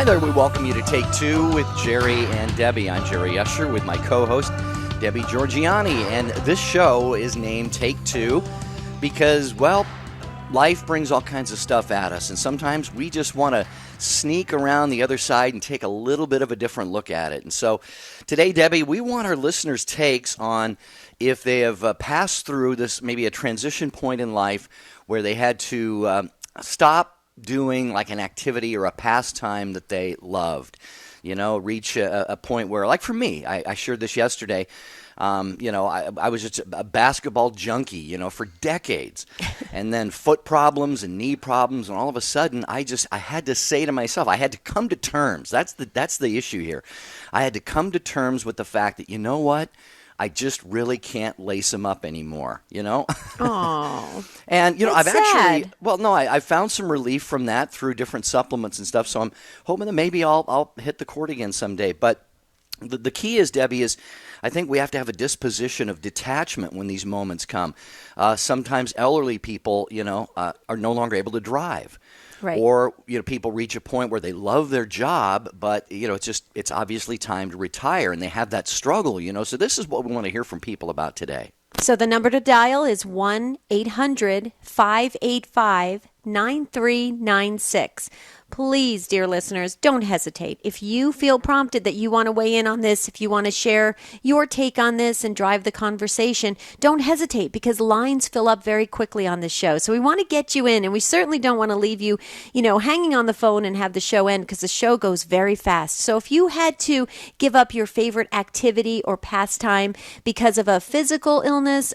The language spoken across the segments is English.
Hi there, we welcome you to Take Two with Jerry and Debbie. I'm Jerry Usher with my co-host, Debbie Georgiani, and this show is named Take Two because, well, life brings all kinds of stuff at us, and sometimes we just want to sneak around the other side and take a little bit of a different look at it. And so today, Debbie, we want our listeners' takes on if they have passed through this, maybe a transition point in life where they had to stop doing like an activity or a pastime that they loved, reach a point where, like for me, I shared this yesterday, I was just a basketball junkie, for decades, and then foot problems and knee problems, and all of a sudden I had to say to myself, I had to come to terms. That's the issue here. I had to come to terms with the fact that, you know what? I just really can't lace them up anymore, Oh. And, I've actually, I found some relief from that through different supplements and stuff. So I'm hoping that maybe I'll hit the court again someday. But the key is, Debbie, is I think we have to have a disposition of detachment when these moments come. Sometimes elderly people, are no longer able to drive. Right. Or, people reach a point where they love their job, but, it's obviously time to retire, and they have that struggle, So this is what we want to hear from people about today. So the number to dial is 1-800-585-9396. Please, dear listeners, don't hesitate. If you feel prompted that you want to weigh in on this, if you want to share your take on this and drive the conversation, don't hesitate because lines fill up very quickly on this show. So we want to get you in, and we certainly don't want to leave you, hanging on the phone and have the show end because the show goes very fast. So if you had to give up your favorite activity or pastime because of a physical illness,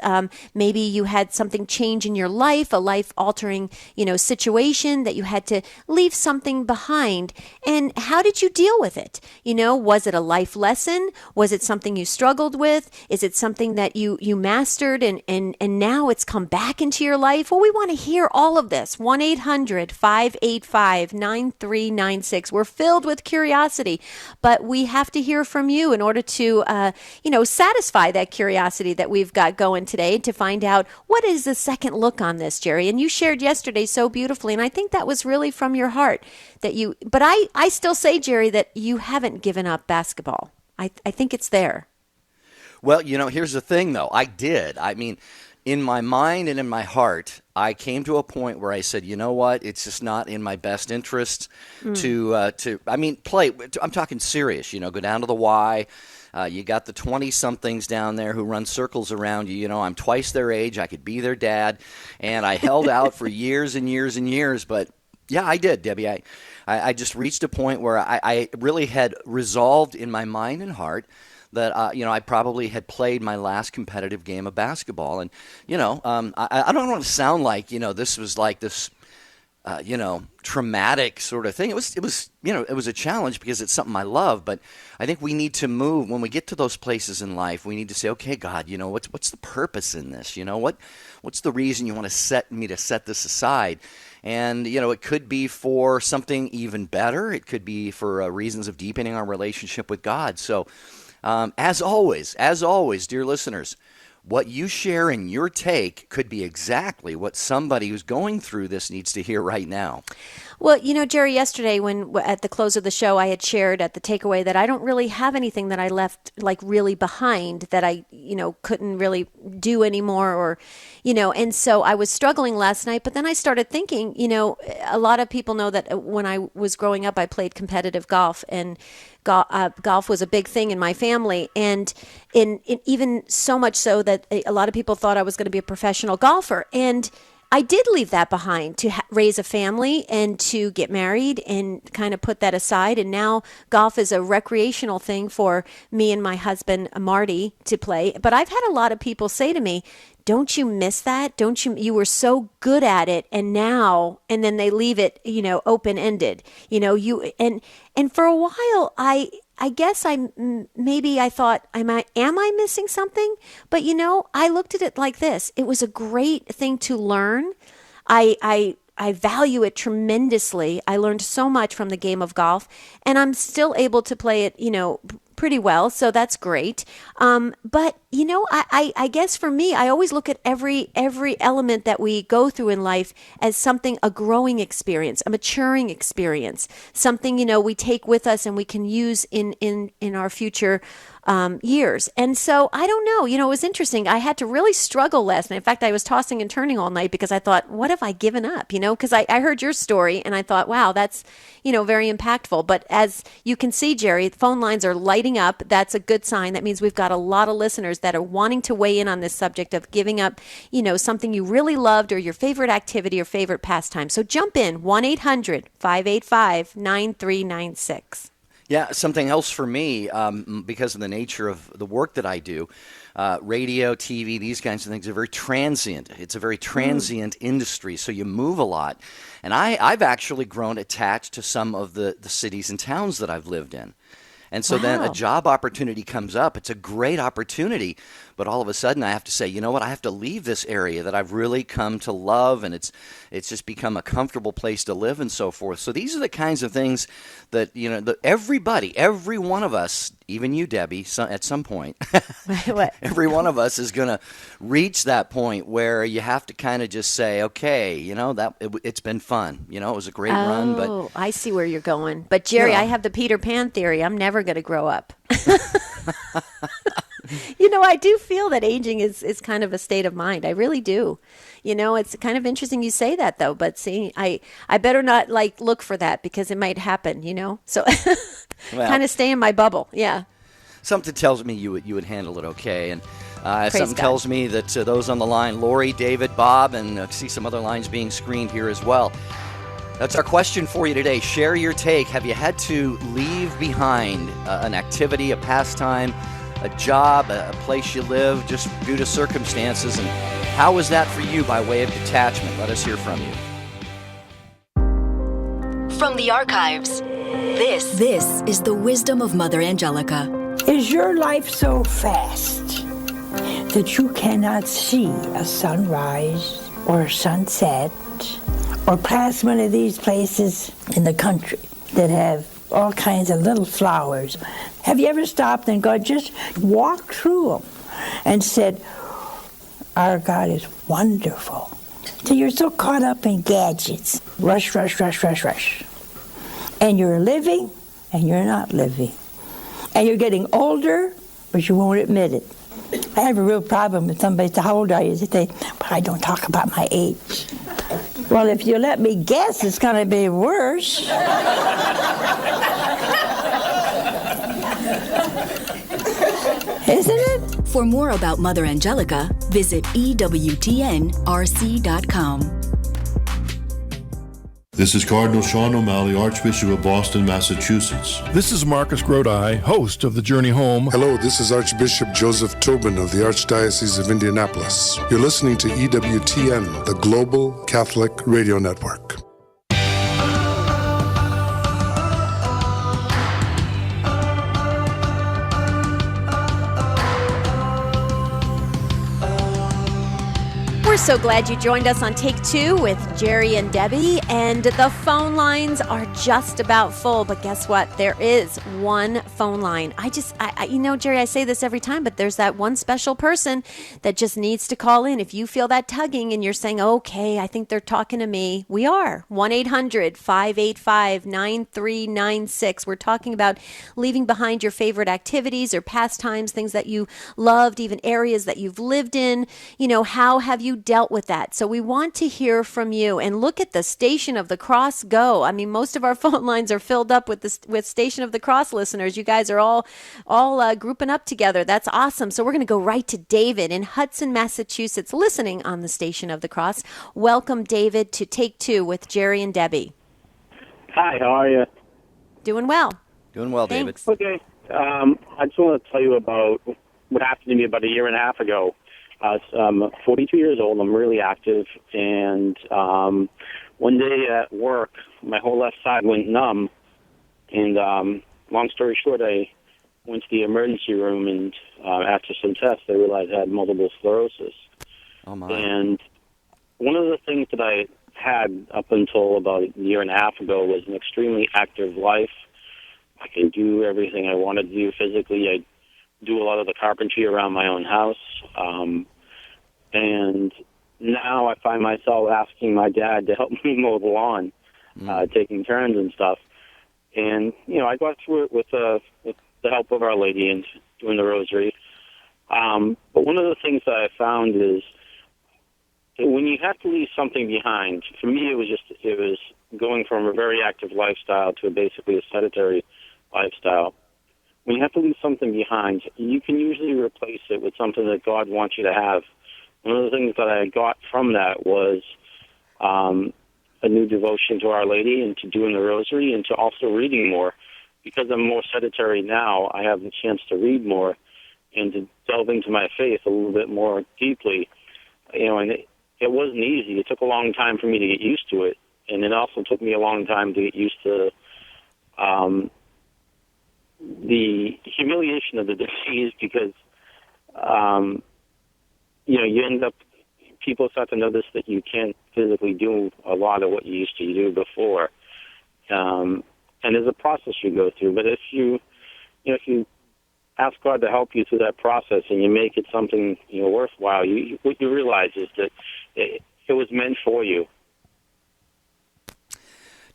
maybe you had something change in your life, a life-altering, situation that you had to leave something behind, and how did you deal with it? Was it a life lesson? Was it something you struggled with? Is it something that you mastered and now it's come back into your life? Well, we want to hear all of this. 1-800-585-9396. We're filled with curiosity, but we have to hear from you in order to, satisfy that curiosity that we've got going today to find out what is the second look on this, Jerry. And you shared yesterday so beautifully, and I think that was really from your heart. But I still say, Jerry, that you haven't given up basketball. I think it's there. Well, here's the thing, though. I did. I mean, in my mind and in my heart, I came to a point where I said, you know what? It's just not in my best interest to play. I'm talking serious, go down to the Y. You got the 20-somethings down there who run circles around you. I'm twice their age. I could be their dad. And I held out for years and years and years, but yeah, I did, Debbie. I just reached a point where I really had resolved in my mind and heart that, I probably had played my last competitive game of basketball. And, I don't want to sound like, this was like this, traumatic sort of thing. It was a challenge because it's something I love. But I think we need to move when we get to those places in life. We need to say, okay, God, what's the purpose in this? What's the reason you want to set this aside? And, it could be for something even better. It could be for reasons of deepening our relationship with God. So, as always, dear listeners, what you share in your take could be exactly what somebody who's going through this needs to hear right now. Well, Jerry, yesterday when at the close of the show, I had shared at the takeaway that I don't really have anything that I left like really behind that I, couldn't really do anymore or, and so I was struggling last night. But then I started thinking, a lot of people know that when I was growing up, I played competitive golf, and golf was a big thing in my family. And even so much so that a lot of people thought I was going to be a professional golfer. And I did leave that behind to raise a family and to get married and kind of put that aside. And now golf is a recreational thing for me and my husband, Marty, to play. But I've had a lot of people say to me, don't you miss that? You were so good at it. And then they leave it, open-ended, and for a while, I guess I thought, am I missing something? But I looked at it like this. It was a great thing to learn. I I value it tremendously. I learned so much from the game of golf, and I'm still able to play it, pretty well, so that's great. But I guess for me, I always look at every element that we go through in life as something, a growing experience, a maturing experience, something we take with us and we can use in our future years. And so I don't know, it was interesting. I had to really struggle last night. In fact, I was tossing and turning all night because I thought, what have I given up? Because I heard your story and I thought, wow, that's very impactful. But as you can see, Jerry, the phone lines are lighting up. That's a good sign. That means we've got a lot of listeners that are wanting to weigh in on this subject of giving up, something you really loved or your favorite activity or favorite pastime. So jump in, 1-800-585-9396. Yeah, something else for me, because of the nature of the work that I do, radio, TV, these kinds of things are very transient. It's a very transient industry, so you move a lot. And I've actually grown attached to some of the cities and towns that I've lived in. And so then a job opportunity comes up. It's a great opportunity, but all of a sudden I have to say, you know what, I have to leave this area that I've really come to love, and it's just become a comfortable place to live and so forth. So these are the kinds of things that, everybody, every one of us, even you, Debbie, at some point, every one of us is going to reach that point where you have to kind of just say, okay, it's been fun. It was a great run. But I see where you're going. But Jerry, I have the Peter Pan theory. I'm never going to grow up. I do feel that aging is kind of a state of mind. I really do. It's kind of interesting you say that, though. But see, I better not look for that because it might happen, So kind of stay in my bubble. Yeah. Something tells me you would handle it okay. And something God. tells me that those on the line, Lori, David, Bob, and see some other lines being screened here as well. That's our question for you today. Share your take. Have you had to leave behind an activity, a pastime, a job, a place you live, just due to circumstances? And how was that for you by way of detachment? Let us hear from you. From the archives, this is the wisdom of Mother Angelica. Is your life so fast that you cannot see a sunrise or a sunset or pass one of these places in the country that have all kinds of little flowers? Have you ever stopped and just walked through them and said, our God is wonderful? So you're so caught up in gadgets. Rush, rush, rush, rush, rush. And you're living and you're not living. And you're getting older, but you won't admit it. I have a real problem with somebody say, how old are you? They say, but I don't talk about my age. Well, if you let me guess, it's going to be worse. Isn't it? For more about Mother Angelica, visit EWTNRC.com. This is Cardinal Sean O'Malley, Archbishop of Boston, Massachusetts. This is Marcus Grodi, host of The Journey Home. Hello, this is Archbishop Joseph Tobin of the Archdiocese of Indianapolis. You're listening to EWTN, the Global Catholic Radio Network. We're so glad you joined us on Take Two with Jerry and Debbie, and the phone lines are just about full, but guess what? There is one phone line. Jerry, I say this every time, but there's that one special person that just needs to call in. If you feel that tugging and you're saying, okay, I think they're talking to me, we are. 1-800-585-9396. We're talking about leaving behind your favorite activities or pastimes, things that you loved, even areas that you've lived in. How have you dealt with that? So we want to hear from you. And look at the Station of the Cross go. I mean, most of our phone lines are filled up with Station of the Cross listeners. You guys are all grouping up together. That's awesome. So we're going to go right to David in Hudson, Massachusetts, listening on the Station of the Cross. Welcome, David, to Take Two with Jerry and Debbie. Hi, how are you? Doing well. Doing well, David. Thanks. Okay. I just want to tell you about what happened to me about a year and a half ago. I'm 42 years old. I'm really active. And one day at work, my whole left side went numb. And long story short, I went to the emergency room, and after some tests, I realized I had multiple sclerosis. Oh, my. And one of the things that I had up until about a year and a half ago was an extremely active life. I could do everything I wanted to do physically. I do a lot of the carpentry around my own house. And now I find myself asking my dad to help me mow the lawn, taking turns and stuff. And, I got through it with the help of Our Lady and doing the rosary. But one of the things that I found is that when you have to leave something behind, for me it was going from a very active lifestyle to basically a sedentary lifestyle. When you have to leave something behind, you can usually replace it with something that God wants you to have. One of the things that I got from that was a new devotion to Our Lady and to doing the rosary and to also reading more. Because I'm more sedentary now, I have the chance to read more and to delve into my faith a little bit more deeply. And it wasn't easy. It took a long time for me to get used to it. And it also took me a long time to get used to the humiliation of the disease because, you end up, people start to notice that you can't physically do a lot of what you used to do before. And there's a process you go through. But if you ask God to help you through that process and you make it something, worthwhile, what you realize is that it was meant for you.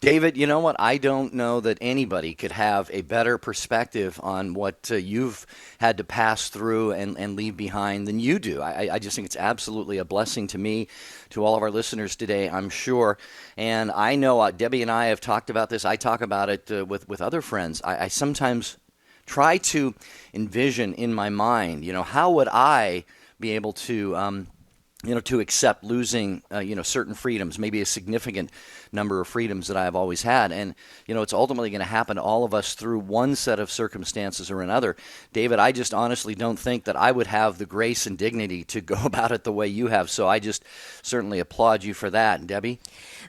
David, you know what? I don't know that anybody could have a better perspective on what you've had to pass through and leave behind than you do. I just think it's absolutely a blessing to me, to all of our listeners today, I'm sure. And I know Debbie and I have talked about this. I talk about it with other friends. I sometimes try to envision in my mind, how would I be able to to accept losing, certain freedoms, maybe a significant number of freedoms that I've always had. And, it's ultimately going to happen to all of us through one set of circumstances or another. David, I just honestly don't think that I would have the grace and dignity to go about it the way you have. So I just certainly applaud you for that. And Debbie?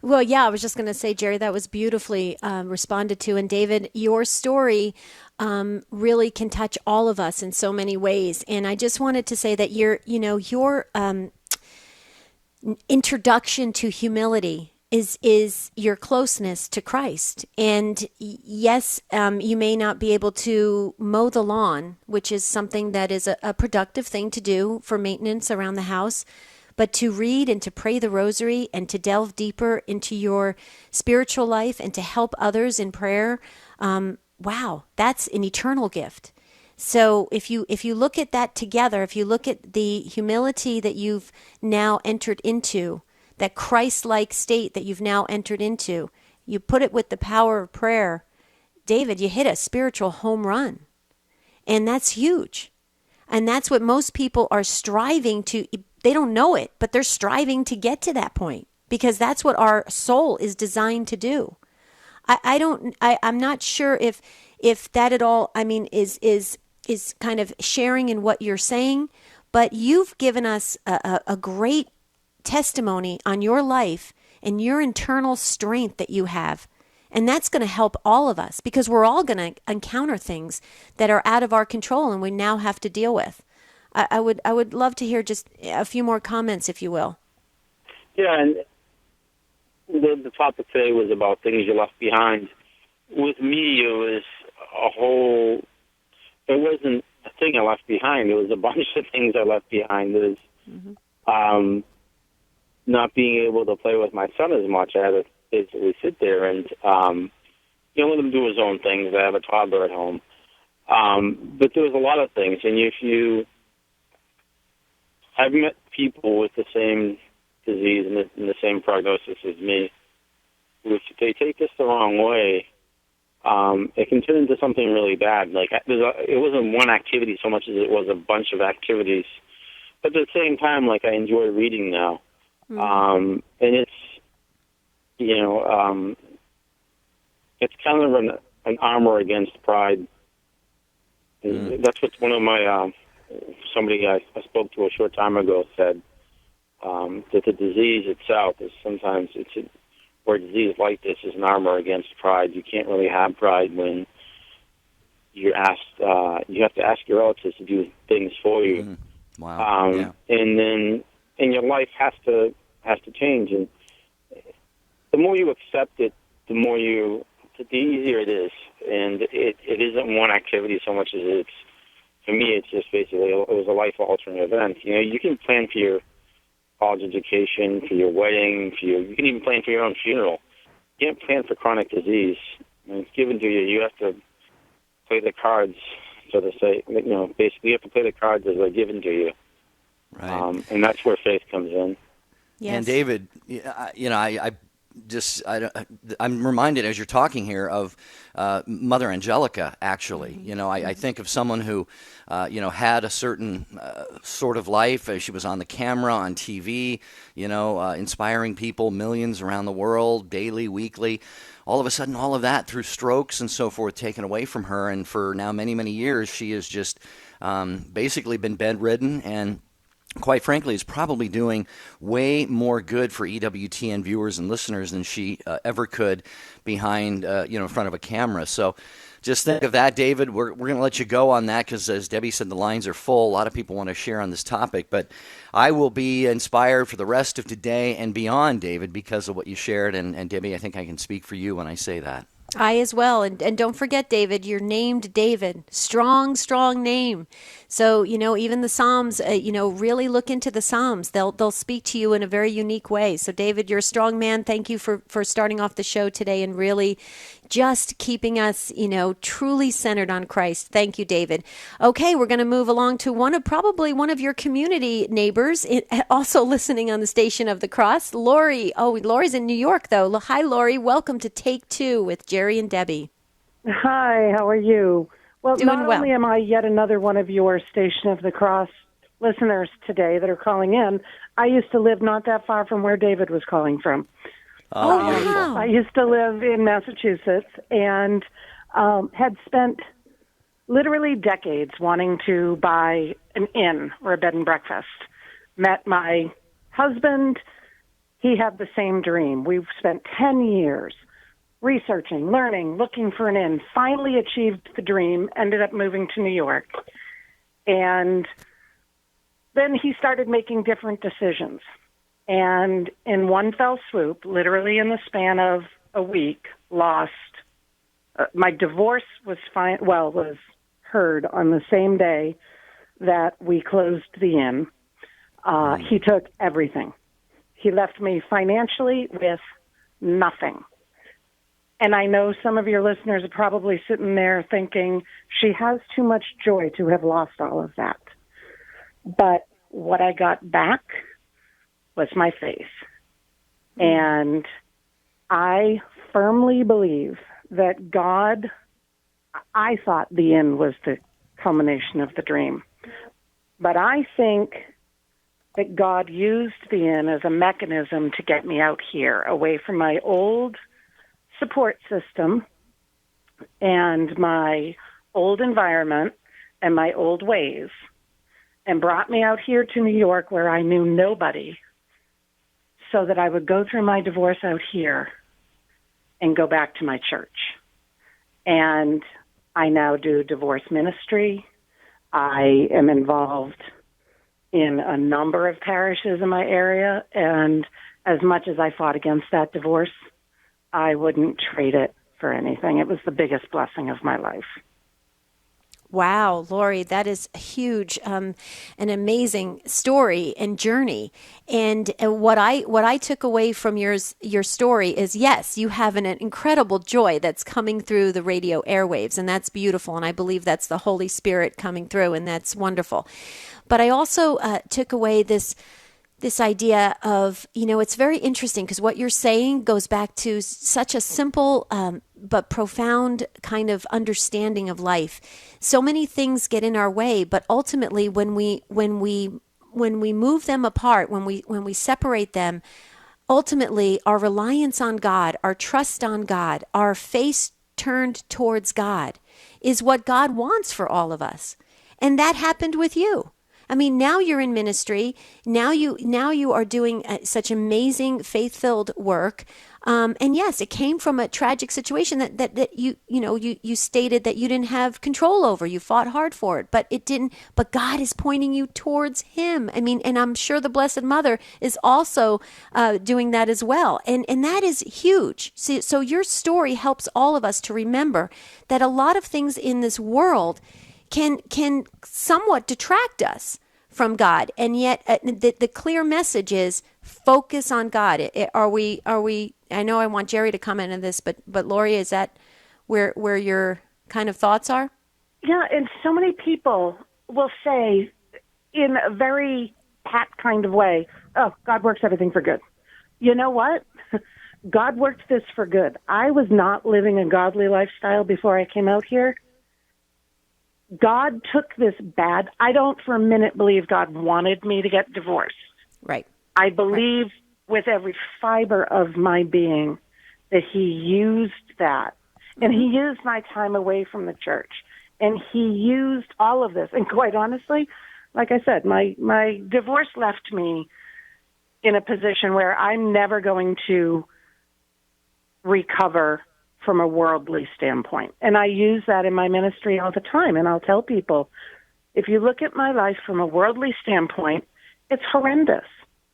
Well, yeah, I was just going to say, Jerry, that was beautifully responded to. And David, your story really can touch all of us in so many ways. And I just wanted to say that your introduction to humility is your closeness to Christ. And yes, you may not be able to mow the lawn, which is something that is a productive thing to do for maintenance around the house, but to read and to pray the rosary and to delve deeper into your spiritual life and to help others in prayer, wow, that's an eternal gift. So if you look at that together, if you look at the humility that you've now entered into, that Christ-like state that you've now entered into, you put it with the power of prayer, David, you hit a spiritual home run. And that's huge. And that's what most people are striving to. They don't know it, but they're striving to get to that point because that's what our soul is designed to do. I'm not sure if that at all, is kind of sharing in what you're saying, but you've given us a great testimony on your life and your internal strength that you have. And that's going to help all of us because we're all going to encounter things that are out of our control and we now have to deal with. I would love to hear just a few more comments, if you will. Yeah, and the topic today was about things you left behind. With me, it wasn't a thing I left behind. It was a bunch of things I left behind. It was not being able to play with my son as much. I had to basically sit there and let him do his own things. I have a toddler at home. But there was a lot of things. And I've met people with the same disease and the same prognosis as me, which if they take this the wrong way, it can turn into something really bad. Like it wasn't one activity so much as it was a bunch of activities. But at the same time, I enjoy reading now, and it's it's kind of an armor against pride. That's what one of my somebody I spoke to a short time ago said, that the disease itself is sometimes or a disease like this is an armor against pride. You can't really have pride when you're asked. You have to ask your relatives to do things for you. Mm-hmm. Wow. And then your life has to change. And the more you accept it, the easier it is. And it isn't one activity so much as for me, it's just basically, it was a life-altering event. You can plan for your college education, for your wedding, you can even plan for your own funeral. You can't plan for chronic disease. When it's given to you, you have to play the cards, so to say. Basically, you have to play the cards as they're given to you. Right. And that's where faith comes in. Yes. And David, I'm reminded as you're talking here of Mother Angelica, actually. I think of someone who, had a certain sort of life. She was on the camera, on TV, inspiring people, millions around the world, daily, weekly. All of a sudden, all of that through strokes and so forth taken away from her. And for now many, many years, she has just basically been bedridden and quite frankly, is probably doing way more good for EWTN viewers and listeners than she ever could behind, in front of a camera. So just think of that, David. We're going to let you go on that because, as Debbie said, the lines are full. A lot of people want to share on this topic. But I will be inspired for the rest of today and beyond, David, because of what you shared. And Debbie, I think I can speak for you when I say that. I as well. And don't forget, David, you're named David. Strong, strong name. So, even the Psalms, really look into the Psalms. They'll speak to you in a very unique way. So, David, you're a strong man. Thank you for starting off the show today and really just keeping us, truly centered on Christ. Thank you, David. Okay, we're going to move along to probably one of your community neighbors, also listening on the Station of the Cross, Lori. Oh, Lori's in New York, though. Hi, Lori. Welcome to Take Two with Jerry and Debbie. Hi, how are you? Well, Doing not well. only am I yet another one of your Station of the Cross listeners today that are calling in, I used to live not that far from where David was calling from. Oh, beautiful. Wow. I used to live in Massachusetts and had spent literally decades wanting to buy an inn or a bed and breakfast. Met my husband. He had the same dream. We've spent 10 years researching, learning, looking for an inn, finally achieved the dream, ended up moving to New York. And then he started making different decisions. And in one fell swoop, literally in the span of a week, lost. My divorce was was heard on the same day that we closed the inn. He took everything. He left me financially with nothing. And I know some of your listeners are probably sitting there thinking, she has too much joy to have lost all of that. But what I got back was my faith. And I firmly believe that I thought the inn was the culmination of the dream. But I think that God used the inn as a mechanism to get me out here, away from my old support system and my old environment and my old ways, and brought me out here to New York where I knew nobody, so that I would go through my divorce out here and go back to my church. And I now do divorce ministry. I am involved in a number of parishes in my area, and as much as I fought against that divorce, I wouldn't trade it for anything. It was the biggest blessing of my life. Wow, Lori, that is huge, an amazing story and journey. And what I took away from your story is, yes, you have an incredible joy that's coming through the radio airwaves, and that's beautiful. And I believe that's the Holy Spirit coming through, and that's wonderful. But I also took away this idea of, it's very interesting because what you're saying goes back to such a simple but profound kind of understanding of life. So many things get in our way, but ultimately when we move them apart, when we separate them, ultimately our reliance on God, our trust on God, our face turned towards God is what God wants for all of us. And that happened with you. I mean, now you're in ministry. Now you are doing such amazing faith-filled work. And yes, it came from a tragic situation that you stated that you didn't have control over. You fought hard for it, but it didn't. But God is pointing you towards Him. I mean, and I'm sure the Blessed Mother is also doing that as well. And that is huge. So your story helps all of us to remember that a lot of things in this world can somewhat detract us from God, and yet the clear message is focus on God. Are we? I know I want Jerry to comment on this, but Lori, is that where your kind of thoughts are? Yeah, and so many people will say in a very pat kind of way, "Oh, God works everything for good." You know what? God worked this for good. I was not living a godly lifestyle before I came out here. God took this bad. I don't for a minute believe God wanted me to get divorced. Right. I believe with every fiber of my being that He used that. And He used my time away from the church. And He used all of this. And quite honestly, like I said, my divorce left me in a position where I'm never going to recover from a worldly standpoint. And I use that in my ministry all the time. And I'll tell people, if you look at my life from a worldly standpoint, it's horrendous.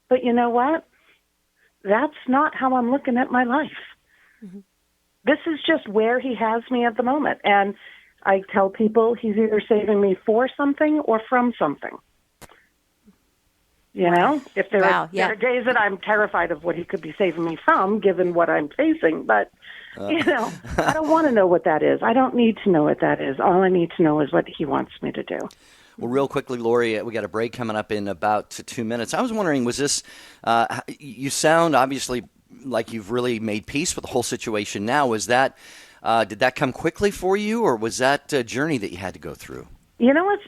But you know what? That's not how I'm looking at my life. Mm-hmm. This is just where He has me at the moment. And I tell people He's either saving me for something or from something. You know, if there are days that I'm terrified of what He could be saving me from, given what I'm facing. But, you know, I don't want to know what that is. I don't need to know what that is. All I need to know is what He wants me to do. Well, real quickly, Lori, we got a break coming up in about 2 minutes. I was wondering, was this, you sound obviously like you've really made peace with the whole situation now. Was that, did that come quickly for you, or was that a journey that you had to go through? You know what's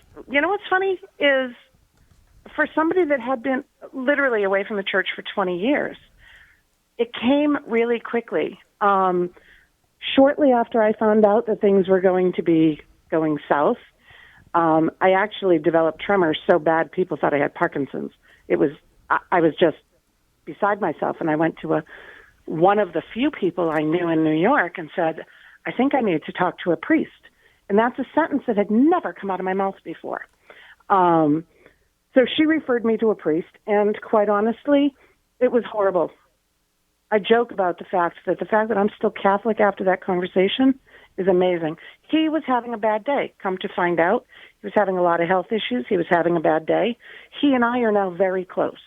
funny is, for somebody that had been literally away from the church for 20 years, it came really quickly. Shortly after I found out that things were going to be going south, I actually developed tremors so bad people thought I had Parkinson's. I was just beside myself, and I went to one of the few people I knew in New York and said, I think I need to talk to a priest. And that's a sentence that had never come out of my mouth before. So she referred me to a priest, and quite honestly, it was horrible. I joke about the fact that I'm still Catholic after that conversation is amazing. He was having a bad day. Come to find out, he was having a lot of health issues. He was having a bad day. He and I are now very close.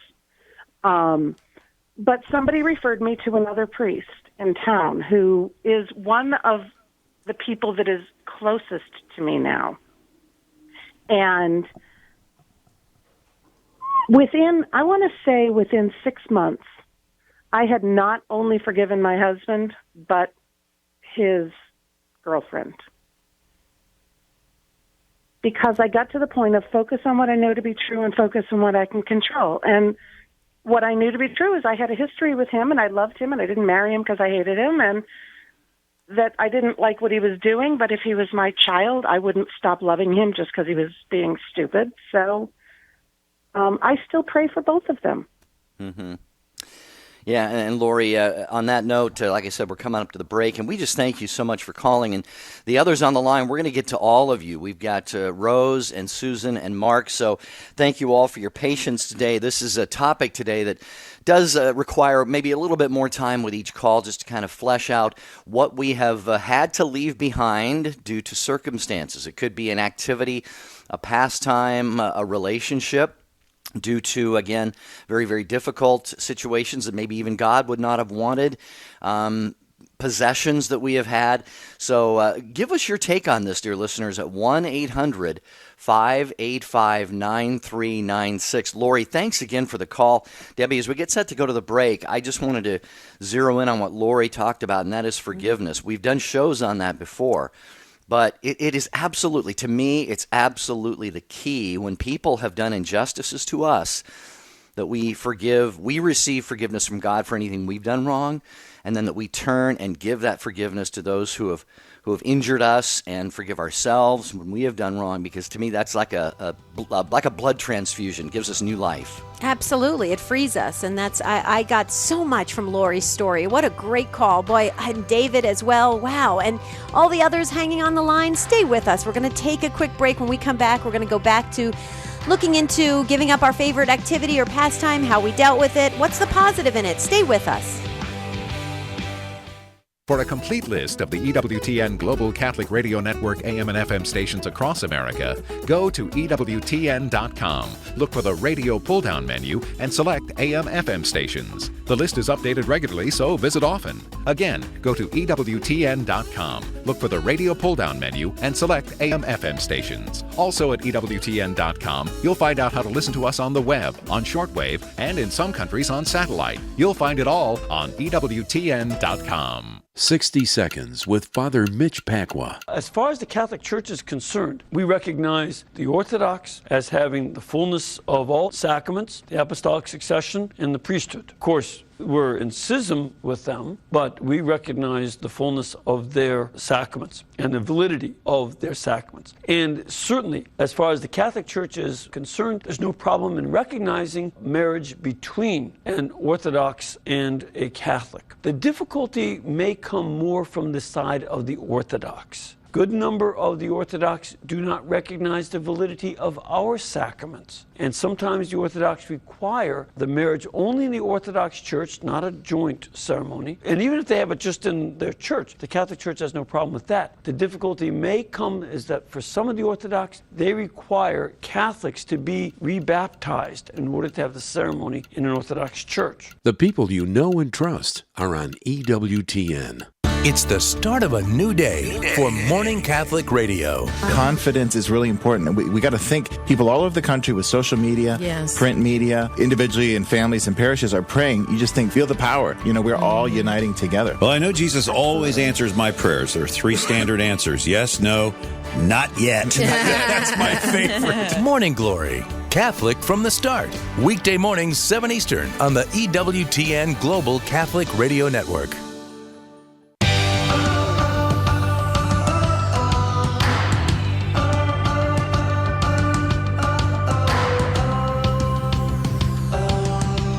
But somebody referred me to another priest in town who is one of the people that is closest to me now. And within 6 months, I had not only forgiven my husband, but his girlfriend. Because I got to the point of focus on what I know to be true and focus on what I can control. And what I knew to be true is I had a history with him, and I loved him, and I didn't marry him because I hated him, and that I didn't like what he was doing, but if he was my child, I wouldn't stop loving him just because he was being stupid. So I still pray for both of them. Mm-hmm. Yeah, and Lori, on that note, like I said, we're coming up to the break, and we just thank you so much for calling. And the others on the line, we're going to get to all of you. We've got Rose and Susan and Mark, so thank you all for your patience today. This is a topic today that does require maybe a little bit more time with each call just to kind of flesh out what we have had to leave behind due to circumstances. It could be an activity, a pastime, a relationship, due to, again, very, very difficult situations that maybe even God would not have wanted, possessions that we have had. So give us your take on this, dear listeners, at 1-800-585-9396. Lori, thanks again for the call. Debbie, as we get set to go to the break, I just wanted to zero in on what Lori talked about, and that is forgiveness. We've done shows on that before. But it is absolutely, to me, it's absolutely the key when people have done injustices to us that we forgive, we receive forgiveness from God for anything we've done wrong, and then that we turn and give that forgiveness to those who who have injured us and forgive ourselves when we have done wrong, because to me that's like a blood transfusion. It gives us new life. Absolutely. It frees us. And I got so much from Lori's story. What a great call. Boy, and David as well. Wow. And all the others hanging on the line, stay with us. We're going to take a quick break. When we come back, we're going to go back to looking into giving up our favorite activity or pastime, how we dealt with it. What's the positive in it? Stay with us. For a complete list of the EWTN Global Catholic Radio Network AM and FM stations across America, go to EWTN.com. Look for the radio pull-down menu and select AM/FM stations. The list is updated regularly, so visit often. Again, go to EWTN.com. Look for the radio pull-down menu and select AM/FM stations. Also at EWTN.com, you'll find out how to listen to us on the web, on shortwave, and in some countries on satellite. You'll find it all on EWTN.com. 60 Seconds with Father Mitch Pacwa. As far as the Catholic Church is concerned, we recognize the Orthodox as having the fullness of all sacraments, the apostolic succession, and the priesthood. Of course, we're in schism with them, but we recognize the fullness of their sacraments and the validity of their sacraments. And certainly, as far as the Catholic Church is concerned, there's no problem in recognizing marriage between an Orthodox and a Catholic. The difficulty may come more from the side of the Orthodox. Good number of the Orthodox do not recognize the validity of our sacraments. And sometimes the Orthodox require the marriage only in the Orthodox Church, not a joint ceremony. And even if they have it just in their church, the Catholic Church has no problem with that. The difficulty may come is that for some of the Orthodox, they require Catholics to be rebaptized in order to have the ceremony in an Orthodox church. The people you know and trust are on EWTN. It's the start of a new day for Morning Catholic Radio. Confidence is really important. We got to think people all over the country with social media, print media, individually and families and parishes are praying. You just think, feel the power. You know, we're all uniting together. Well, I know Jesus always answers my prayers. There are 3 standard answers. Yes, no, not yet. That's my favorite. Morning Glory. Catholic from the start. Weekday mornings, 7 Eastern on the EWTN Global Catholic Radio Network.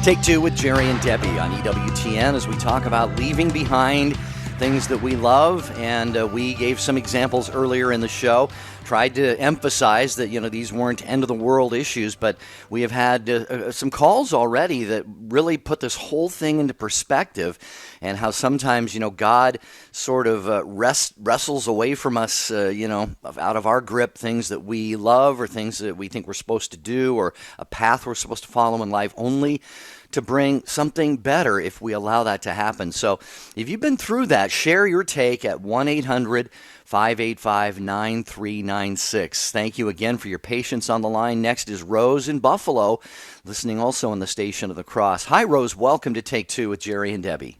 Take Two with Jerry and Debbie on EWTN as we talk about leaving behind things that we love. And we gave some examples earlier in the show, tried to emphasize that, you know, these weren't end-of-the-world issues, but we have had some calls already that really put this whole thing into perspective, and how sometimes, you know, God sort of wrestles away from us, you know, out of our grip, things that we love or things that we think we're supposed to do or a path we're supposed to follow in life, only to bring something better if we allow that to happen. So if you've been through that, share your take at 1-800-585-9396. Thank you again for your patience on the line. Next is Rose in Buffalo, listening also on the Station of the Cross. Hi, Rose. Welcome to Take Two with Jerry and Debbie.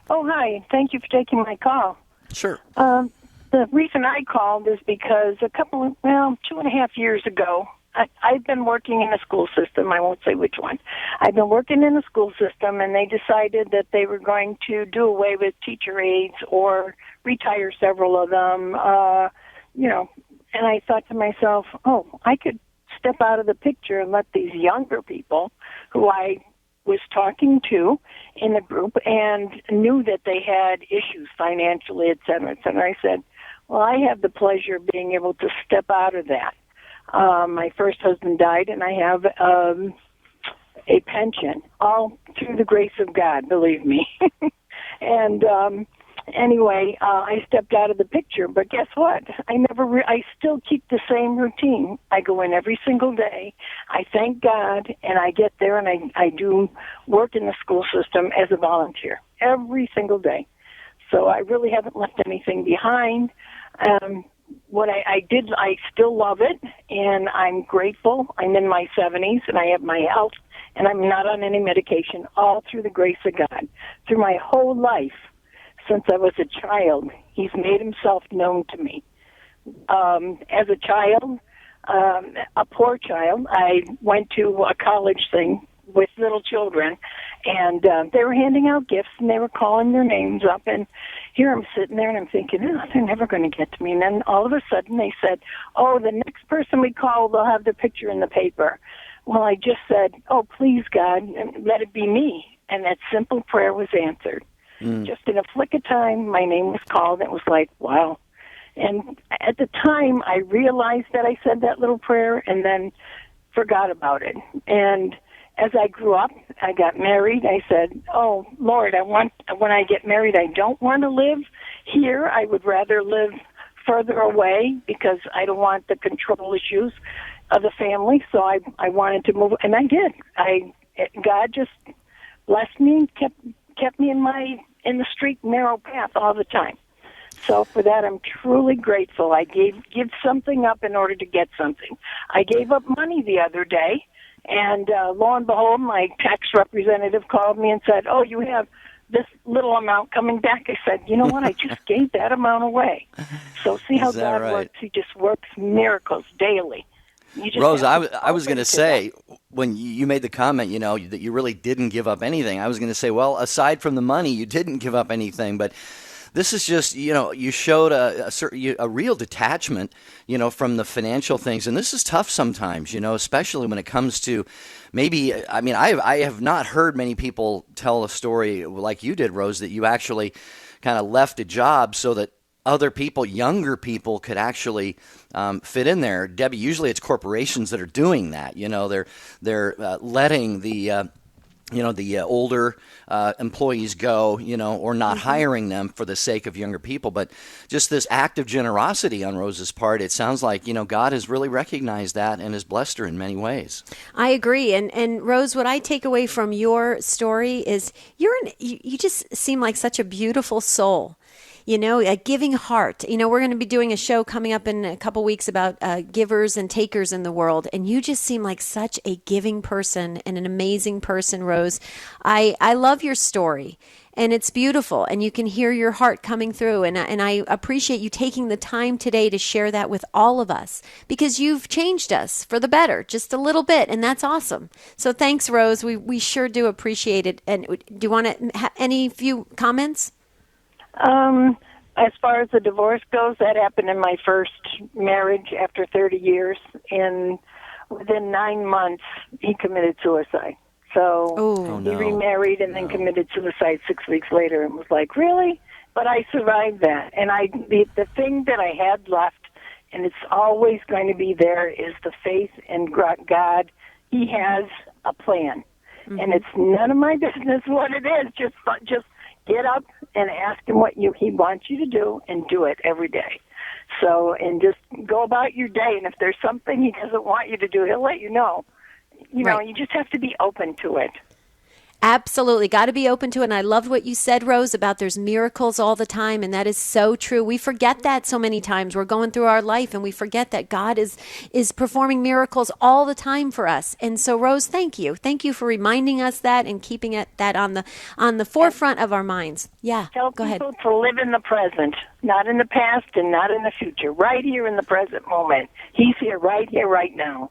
Oh, hi. Thank you for taking my call. Sure. The reason I called is because 2.5 years ago, I've been working in a school system. I won't say which one. I've been working in a school system, and they decided that they were going to do away with teacher aides or retire several of them, you know. And I thought to myself, oh, I could step out of the picture and let these younger people who I was talking to in the group and knew that they had issues financially, et cetera, et cetera. I said, well, I have the pleasure of being able to step out of that. My first husband died, and I have a pension, all through the grace of God, believe me. And anyway, I stepped out of the picture, but guess what? I still keep the same routine. I go in every single day. I thank God, and I get there, and I do work in the school system as a volunteer every single day. So I really haven't left anything behind. What I did, I still love it, and I'm grateful. I'm in my 70s, and I have my health, and I'm not on any medication, all through the grace of God. Through my whole life, since I was a child, He's made Himself known to me. As a child, a poor child, I went to a college thing with little children, and they were handing out gifts, and they were calling their names up, and here I'm sitting there, and I'm thinking, oh, they're never going to get to me. And then all of a sudden they said, oh, the next person we call, they'll have their picture in the paper. Well, I just said, oh, please, God, let it be me. And that simple prayer was answered. Just in a flick of time, my name was called, and it was like, wow. And at the time, I realized that I said that little prayer and then forgot about it. And as I grew up, I got married. I said, oh, Lord, when I get married, I don't want to live here. I would rather live further away because I don't want the control issues of the family. So I wanted to move, and I did. God just blessed me and kept me in the straight, narrow path all the time. So for that, I'm truly grateful. I give something up in order to get something. I gave up money the other day, and lo and behold, my tax representative called me and said, oh, you have this little amount coming back. I said, you know what? I just gave that amount away. So see how God works. He just works miracles daily. Rose, I was going to say, when you made the comment, that you really didn't give up anything, I was going to say, well, aside from the money, you didn't give up anything, but this is just, you showed a real detachment, from the financial things. And this is tough sometimes, especially when it comes to I have not heard many people tell a story like you did, Rose, that you actually kind of left a job so that other people, younger people, could actually fit in there. Debbie, usually it's corporations that are doing that. They're letting the older employees go, or not hiring them for the sake of younger people. But just this act of generosity on Rose's part, it sounds like, God has really recognized that and has blessed her in many ways. I agree. And Rose, what I take away from your story is you just seem like such a beautiful soul. A giving heart. We're going to be doing a show coming up in a couple weeks about givers and takers in the world. And you just seem like such a giving person and an amazing person, Rose. I love your story, and it's beautiful, and you can hear your heart coming through. And I appreciate you taking the time today to share that with all of us, because you've changed us for the better, just a little bit, and that's awesome. So thanks, Rose. We sure do appreciate it. And do you want to any few comments? As far as the divorce goes, that happened in my first marriage after 30 years, and within 9 months, he committed suicide. So he remarried and then committed suicide 6 weeks later, and was like, really? But I survived that. And the thing that I had left, and it's always going to be there, is the faith in God. He has a plan. Mm-hmm. And it's none of my business what it is. Just get up and ask him what he wants you to do, and do it every day. So, and just go about your day. And if there's something he doesn't want you to do, he'll let you know. You just have to be open to it. Absolutely. Got to be open to it. And I loved what you said, Rose, about there's miracles all the time. And that is so true. We forget that so many times. We're going through our life and we forget that God is performing miracles all the time for us. And so, Rose, thank you. Thank you for reminding us that and keeping that on the forefront of our minds. Yeah, go ahead. Tell people to live in the present, not in the past and not in the future. Right here in the present moment. He's here, right now.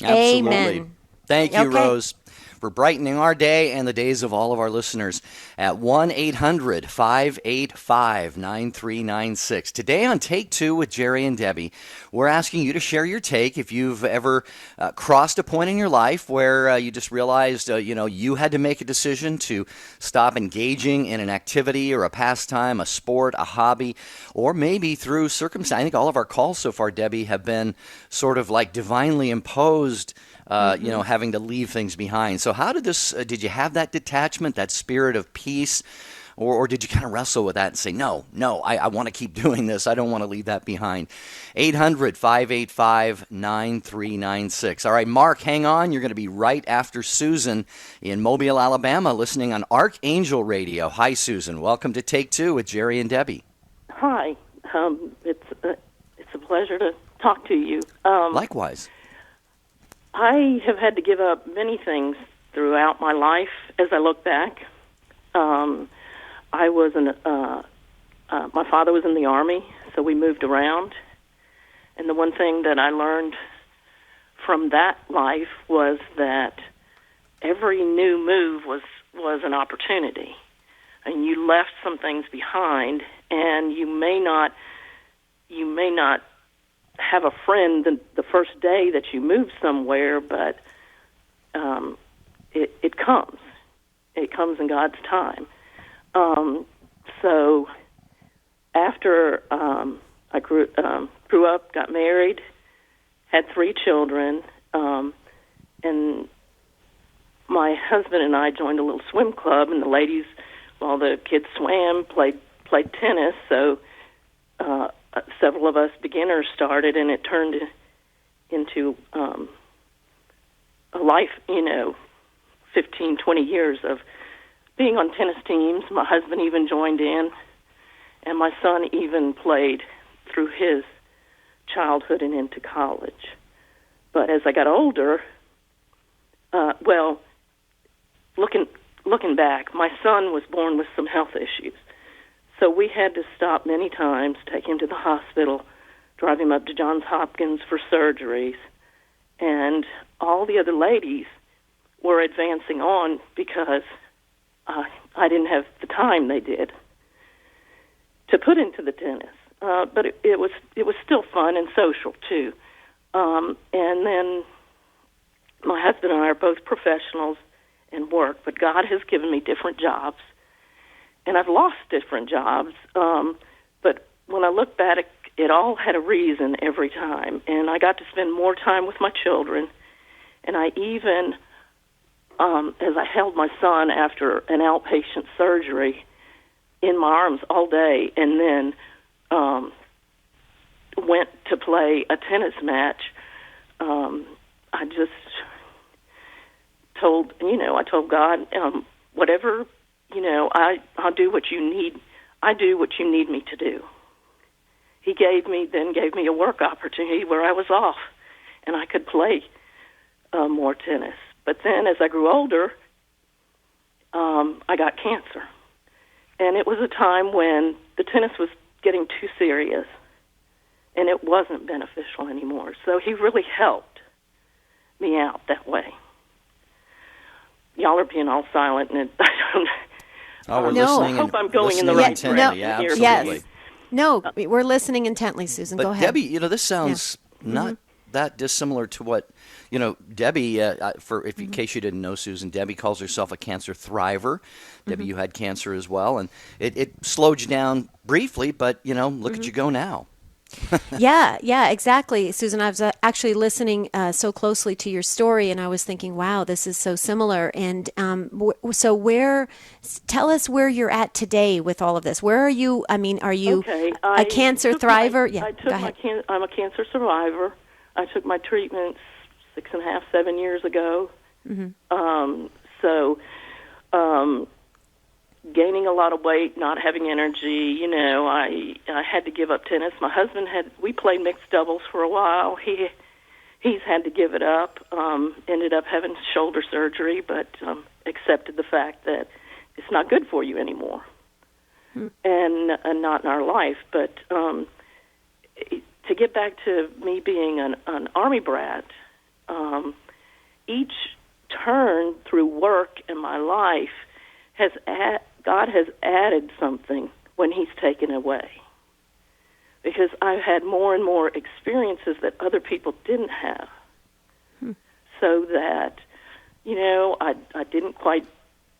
Absolutely. Amen. Thank you, Rose, for brightening our day and the days of all of our listeners at 1-800-585-9396. Today on Take Two with Jerry and Debbie, we're asking you to share your take if you've ever crossed a point in your life where you just realized, you had to make a decision to stop engaging in an activity or a pastime, a sport, a hobby, or maybe through circumstance. I think all of our calls so far, Debbie, have been sort of like divinely imposed, having to leave things behind. So how did you have that detachment, that spirit of peace, or did you kind of wrestle with that and say, no, I want to keep doing this. I don't want to leave that behind. 800-585-9396. All right, Mark, hang on. You're going to be right after Susan in Mobile, Alabama, listening on Archangel Radio. Hi, Susan. Welcome to Take Two with Jerry and Debbie. Hi. It's a pleasure to talk to you. Likewise. I have had to give up many things throughout my life as I look back. My father was in the Army, so we moved around. And the one thing that I learned from that life was that every new move was an opportunity. And you left some things behind, and you may not have a friend the first day that you move somewhere, but it comes. It comes in God's time. So after I grew up, got married, had 3 children, and my husband and I joined a little swim club, and the ladies, while the kids swam, played tennis. So several of us beginners started, and it turned into a life, 15, 20 years of being on tennis teams. My husband even joined in, and my son even played through his childhood and into college. But as I got older, looking back, my son was born with some health issues. So we had to stop many times, take him to the hospital, drive him up to Johns Hopkins for surgeries. And all the other ladies were advancing on because I didn't have the time they did to put into the tennis. But it was still fun and social, too. And then my husband and I are both professionals in work, but God has given me different jobs. And I've lost different jobs. But when I look back, it all had a reason every time. And I got to spend more time with my children. And I even, as I held my son after an outpatient surgery in my arms all day, and then went to play a tennis match, I just told God, whatever, I'll do what you need. I do what you need me to do. He gave me a work opportunity where I was off, and I could play more tennis. But then as I grew older, I got cancer. And it was a time when the tennis was getting too serious, and it wasn't beneficial anymore. So he really helped me out that way. Y'all are being all silent, and I don't. We're listening. I hope I'm going in the right direction yeah, here. absolutely. Yes. No, we're listening intently, Susan. But Go ahead. Debbie, this sounds not that dissimilar to what, Debbie, in case you didn't know, Susan, Debbie calls herself a cancer thriver. Debbie, you had cancer as well, and it slowed you down briefly, but, look at you go now. Yeah, exactly. Susan, I was actually listening so closely to your story, and I was thinking, wow, this is so similar. And tell us where you're at today with all of this. Where are you? I mean, are you a cancer thriver? Go ahead. I'm a cancer survivor. I took my treatments 6.5, 7 years ago. Gaining a lot of weight, not having energy, I had to give up tennis. My husband we played mixed doubles for a while. He's had to give it up, ended up having shoulder surgery, but accepted the fact that it's not good for you anymore, and not in our life. But to get back to me being an Army brat, each turn through work in my life God has added something when He's taken away. Because I've had more and more experiences that other people didn't have. So that, I didn't quite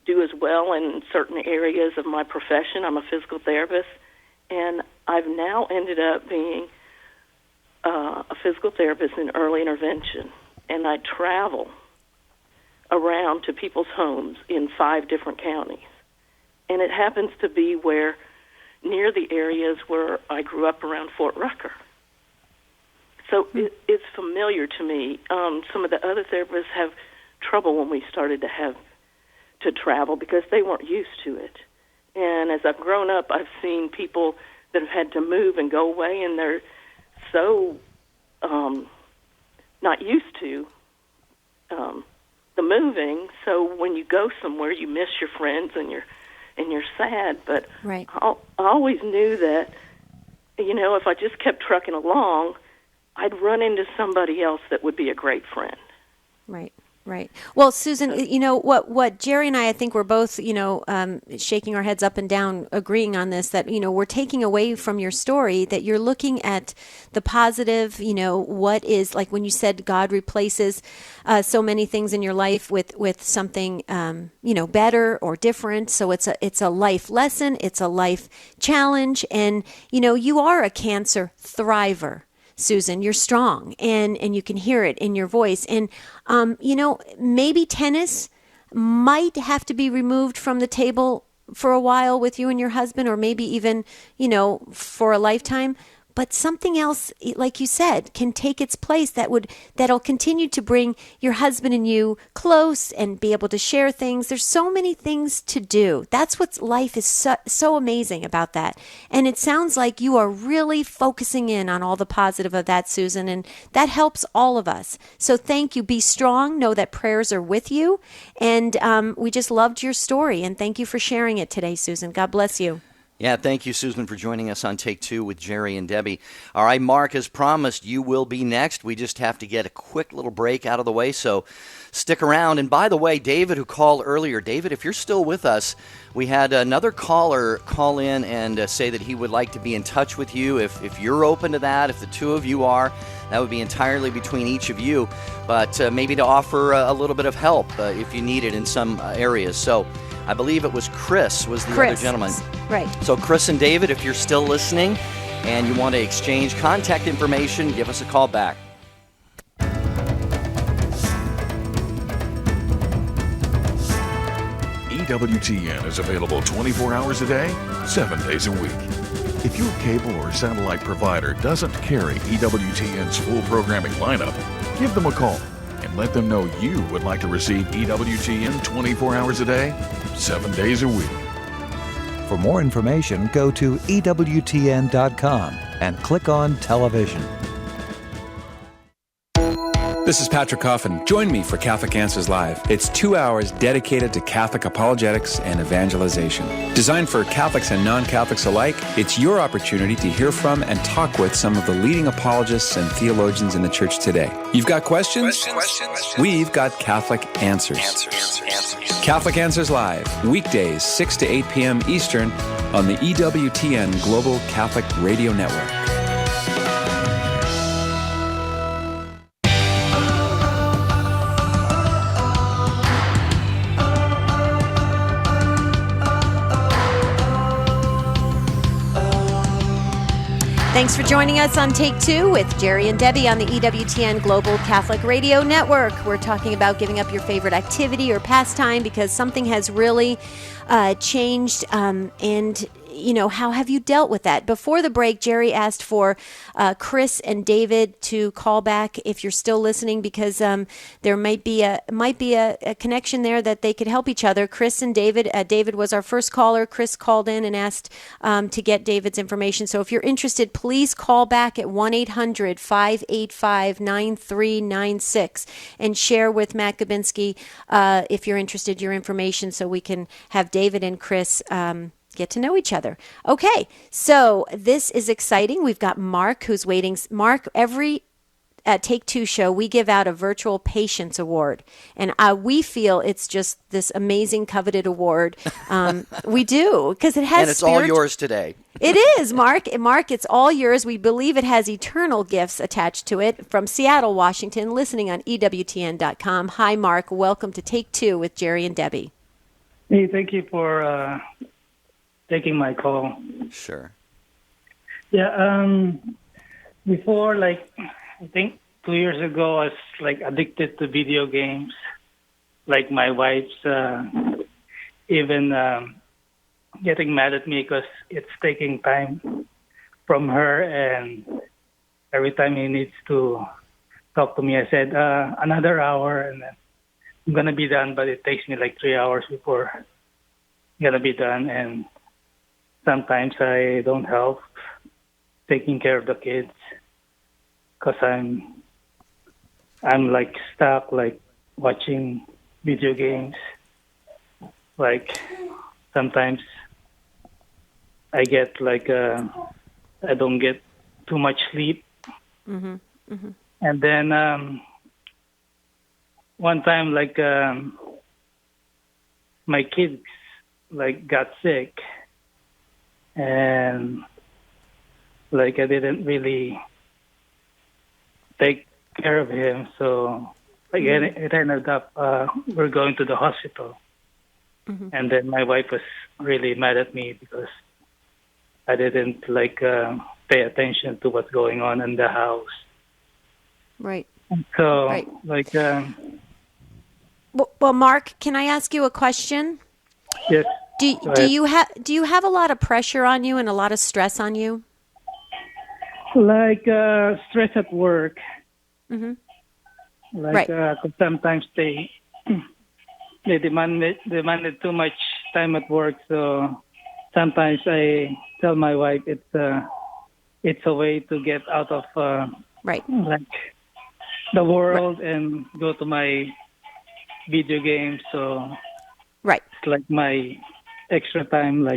do as well in certain areas of my profession. I'm a physical therapist, and I've now ended up being a physical therapist in early intervention. And I travel around to people's homes in 5 different counties. And it happens to be near the areas where I grew up around Fort Rucker. So it's familiar to me. Some of the other therapists have trouble when we started to travel because they weren't used to it. And as I've grown up, I've seen people that have had to move and go away, and they're so not used to the moving. So when you go somewhere, you miss your friends and you're sad. But right. I always knew that, if I just kept trucking along, I'd run into somebody else that would be a great friend. Right. Right. Well, Susan, what Jerry and I think we're both, shaking our heads up and down, agreeing on this, that, we're taking away from your story that you're looking at the positive, what is, like when you said God replaces so many things in your life with something, better or different. So it's a life lesson. It's a life challenge. And, you are a cancer thriver. Susan, you're strong, and you can hear it in your voice. And, maybe tennis might have to be removed from the table for a while with you and your husband, or maybe even, for a lifetime. But something else, like you said, can take its place that'll continue to bring your husband and you close and be able to share things. There's so many things to do. That's what life is so amazing about that. And it sounds like you are really focusing in on all the positive of that, Susan, and that helps all of us. So thank you. Be strong. Know that prayers are with you. And we just loved your story. And thank you for sharing it today, Susan. God bless you. Yeah, thank you, Susan, for joining us on Take Two with Jerry and Debbie. All right, Mark, as promised, you will be next. We just have to get a quick little break out of the way, so stick around. And by the way, David, who called earlier, David, if you're still with us, we had another caller call in and say that he would like to be in touch with you. If you're open to that, if the two of you are, that would be entirely between each of you, but maybe to offer a little bit of help if you need it in some areas. So I believe it was Chris was the other gentleman. Right. So Chris and David, if you're still listening and you want to exchange contact information, give us a call back. EWTN is available 24 hours a day, 7 days a week. If your cable or satellite provider doesn't carry EWTN's full programming lineup, give them a call and let them know you would like to receive EWTN 24 hours a day, 7 days a week. For more information, go to EWTN.com and click on television. This is Patrick Coffin. Join me for Catholic Answers Live. It's 2 hours dedicated to Catholic apologetics and evangelization. Designed for Catholics and non-Catholics alike, it's your opportunity to hear from and talk with some of the leading apologists and theologians in the church today. You've got questions? We've got Catholic Answers. Catholic Answers Live, weekdays 6 to 8 p.m. Eastern on the EWTN Global Catholic Radio Network. Thanks for joining us on Take Two with Jerry and Debbie on the EWTN Global Catholic Radio Network. We're talking about giving up your favorite activity or pastime because something has really changed, and how have you dealt with that? Before the break, Jerry asked for Chris and David to call back if you're still listening, because there might be a connection there that they could help each other. Chris and David. David was our first caller. Chris called in and asked to get David's information. So if you're interested, please call back at 1-800-585-9396 and share with Matt Gabinski, if you're interested, your information, so we can have David and Chris get to know each other. Okay, so this is exciting. We've got Mark who's waiting. Mark, every Take Two show, we give out a virtual patience award. And we feel it's just this amazing coveted award. We do, because it has And it's all yours today. It is, Mark. Mark, it's all yours. We believe it has eternal gifts attached to it. From Seattle, Washington, listening on EWTN.com. Hi, Mark. Welcome to Take Two with Jerry and Debbie. Hey, thank you for taking my call. Sure. Yeah, before, I think 2 years ago, I was, addicted to video games. My wife's even getting mad at me because it's taking time from her, and every time he needs to talk to me, I said, another hour, and then I'm going to be done, but it takes me 3 hours before I'm going to be done, and sometimes I don't help taking care of the kids because I'm stuck watching video games. Sometimes I get I don't get too much sleep. Mm-hmm. Mm-hmm. And then one time, my kids got sick, and I didn't really take care of him, so it ended up we're going to the hospital. And then my wife was really mad at me because I didn't pay attention to what's going on in the house. Right. So well, Mark, can I ask you a question? Yes. Do you have a lot of pressure on you and a lot of stress on you? Stress at work. Mm-hmm. Sometimes they demanded too much time at work, so sometimes I tell my wife it's a way to get out of the world and go to my video games. So it's my extra time,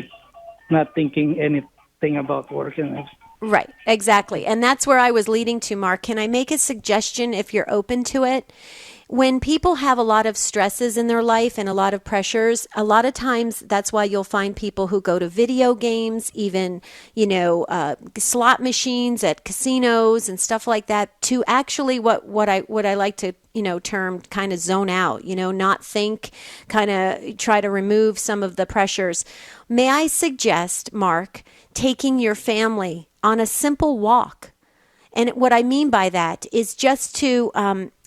not thinking anything about work and everything. Right, exactly. And that's where I was leading to, Mark. Can I make a suggestion if you're open to it? When people have a lot of stresses in their life and a lot of pressures, a lot of times that's why you'll find people who go to video games, even, slot machines at casinos and stuff like that, to actually what I like to, term kind of zone out, not think, kind of try to remove some of the pressures. May I suggest, Mark, taking your family on a simple walk? And what I mean by that is just to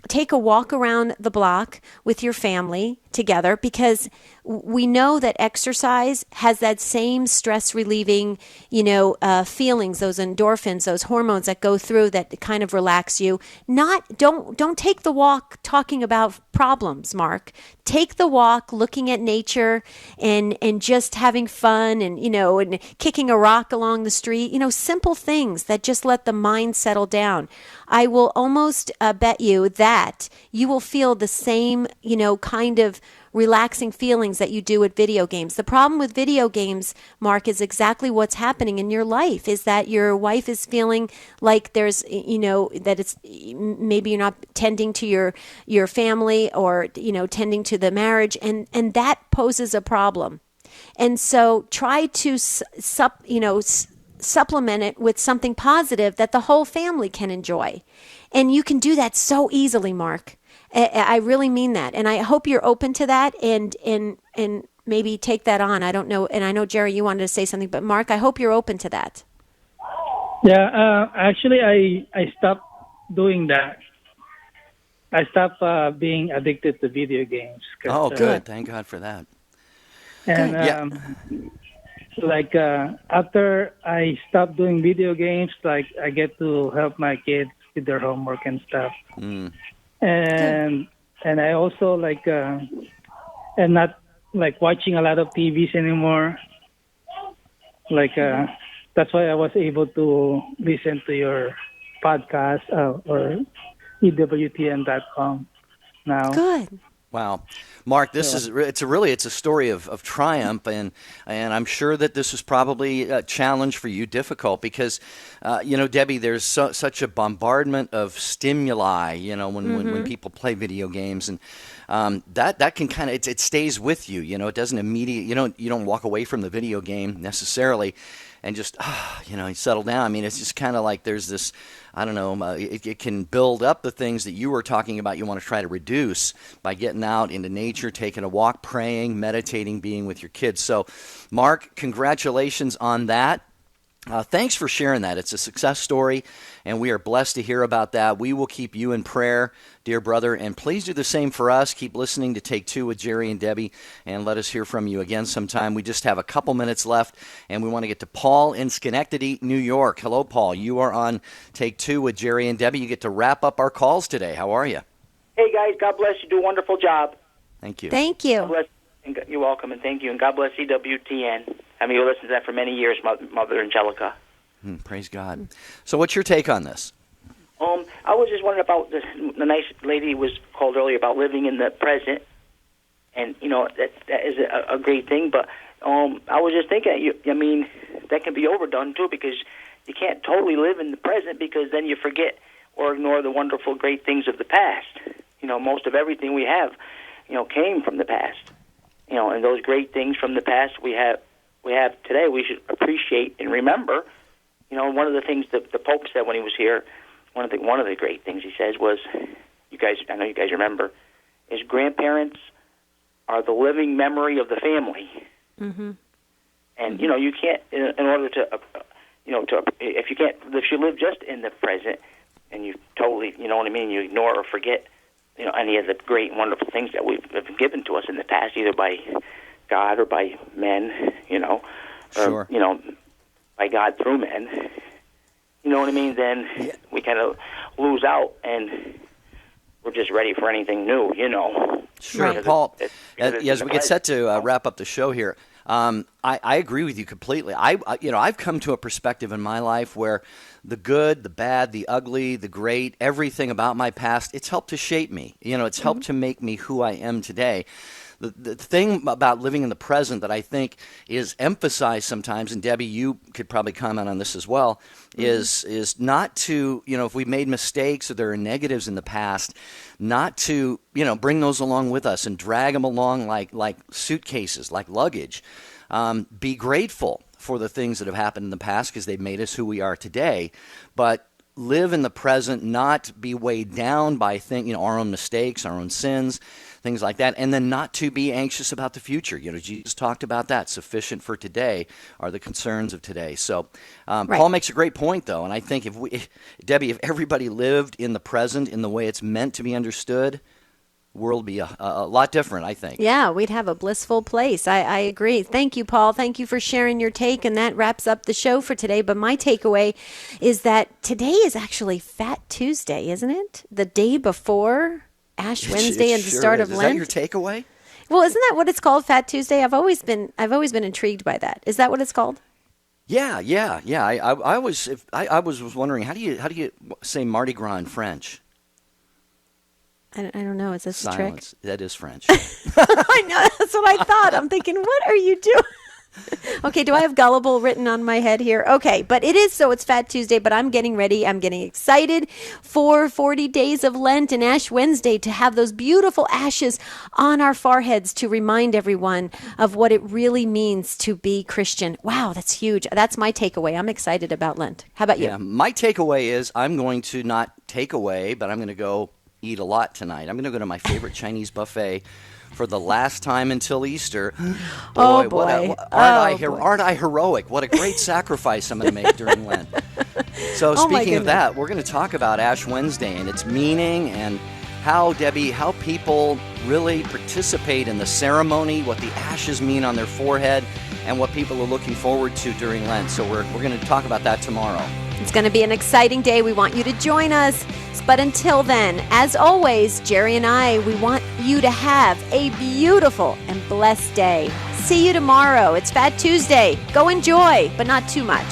take a walk around the block with your family together, because we know that exercise has that same stress relieving, feelings, those endorphins, those hormones that go through that kind of relax you. Don't take the walk talking about problems, Mark. Take the walk looking at nature and just having fun and, and kicking a rock along the street, simple things that just let the mind settle down. I will almost bet you that you will feel the same, kind of relaxing feelings that you do with video games. The problem with video games, Mark, is exactly what's happening in your life, is that your wife is feeling like there's, that it's maybe you're not tending to your family or, tending to the marriage, and that poses a problem. And so try to, supplement it with something positive that the whole family can enjoy. And you can do that so easily, Mark. I really mean that. And I hope you're open to that and maybe take that on. I don't know. And I know, Jerry, you wanted to say something, but Mark, I hope you're open to that. Yeah, actually, I stopped doing that. I stopped being addicted to video games. Oh, good. Thank God for that. And after I stopped doing video games, I get to help my kids with their homework and stuff. And I also am not watching a lot of TVs anymore. That's why I was able to listen to your podcast or EWTN.com now. Good. Wow. Mark, it's a story of triumph, and I'm sure that this was probably a challenge for you, difficult, because Debbie, there's such a bombardment of stimuli, when people play video games, and that can kind of it stays with you, it doesn't immediately you don't walk away from the video game necessarily and just you settle down. I mean, it's just kind of like there's this, I don't know, it can build up the things that you were talking about you want to try to reduce by getting out into nature, taking a walk, praying, meditating, being with your kids. So, Mark, congratulations on that. Thanks for sharing that. It's a success story, and we are blessed to hear about that. We will keep you in prayer, dear brother, and please do the same for us. Keep listening to Take Two with Jerry and Debbie, and let us hear from you again sometime. We just have a couple minutes left, and we want to get to Paul in Schenectady, New York. Hello, Paul. You are on Take Two with Jerry and Debbie. You get to wrap up our calls today. How are you? Hey, guys. God bless you. Do a wonderful job. Thank you. Thank you. God bless, and you're welcome, and thank you. And God bless EWTN. I mean, you listened to that for many years, Mother Angelica. Praise God. So what's your take on this? I was just wondering about the nice lady was called earlier about living in the present, and that is a great thing. But I was just thinking, that can be overdone too, because you can't totally live in the present, because then you forget or ignore the wonderful, great things of the past. most of everything we have, came from the past. And those great things from the past we have today, we should appreciate and remember. One of the things that the Pope said when he was here, one of the great things he says was, I know you guys remember, is grandparents are the living memory of the family. Mm-hmm. And you can't, in order to, if you live just in the present, and you totally, you ignore or forget, any of the great and wonderful things that we've been given to us in the past, either by God or by men, Sure. or by God through men. You know what I mean? Then we kind of lose out, and we're just ready for anything new. Sure, Because Paul. because it's As in we the get set to wrap up the show here, I agree with you completely. I've come to a perspective in my life where the good, the bad, the ugly, the great, everything about my past, it's helped to shape me. It's helped to make me who I am today. The thing about living in the present that I think is emphasized sometimes, and Debbie, you could probably comment on this as well, is not to, if we made mistakes or there are negatives in the past, not to, bring those along with us and drag them along like suitcases, like luggage. Be grateful for the things that have happened in the past because they've made us who we are today, but live in the present, not be weighed down by our own mistakes, our own sins, things like that, and then not to be anxious about the future. Jesus talked about that. Sufficient for today are the concerns of today. So Right. Paul makes a great point, though, and I think Debbie, if everybody lived in the present in the way it's meant to be understood, the world would be a lot different, I think. Yeah, we'd have a blissful place. I agree. Thank you, Paul. Thank you for sharing your take, and that wraps up the show for today. But my takeaway is that today is actually Fat Tuesday, isn't it? The day before Ash Wednesday and the start of Lent. Is that your takeaway? Well, isn't that what it's called, Fat Tuesday? I've always been intrigued by that. Is that what it's called? Yeah. I was wondering, how do you say Mardi Gras in French? I don't know. Is this Silence. a trick? That is French. I know. That's what I thought. I'm thinking, what are you doing? Okay, do I have gullible written on my head here? Okay, but it's Fat Tuesday, but I'm getting ready. I'm getting excited for 40 days of Lent and Ash Wednesday to have those beautiful ashes on our foreheads to remind everyone of what it really means to be Christian. Wow, that's huge. That's my takeaway. I'm excited about Lent. How about you? Yeah, my takeaway is I'm going to not take away, but I'm going to go eat a lot tonight. I'm going to go to my favorite Chinese buffet for the last time until Easter. Oh, boy. Aren't I heroic? What a great sacrifice I'm going to make during Lent. So speaking of that, we're going to talk about Ash Wednesday and its meaning and how people really participate in the ceremony, what the ashes mean on their forehead, and what people are looking forward to during Lent. So we're going to talk about that tomorrow. It's going to be an exciting day. We want you to join us. But until then, as always, Jerry and I, we want you to have a beautiful and blessed day. See you tomorrow. It's Fat Tuesday. Go enjoy, but not too much.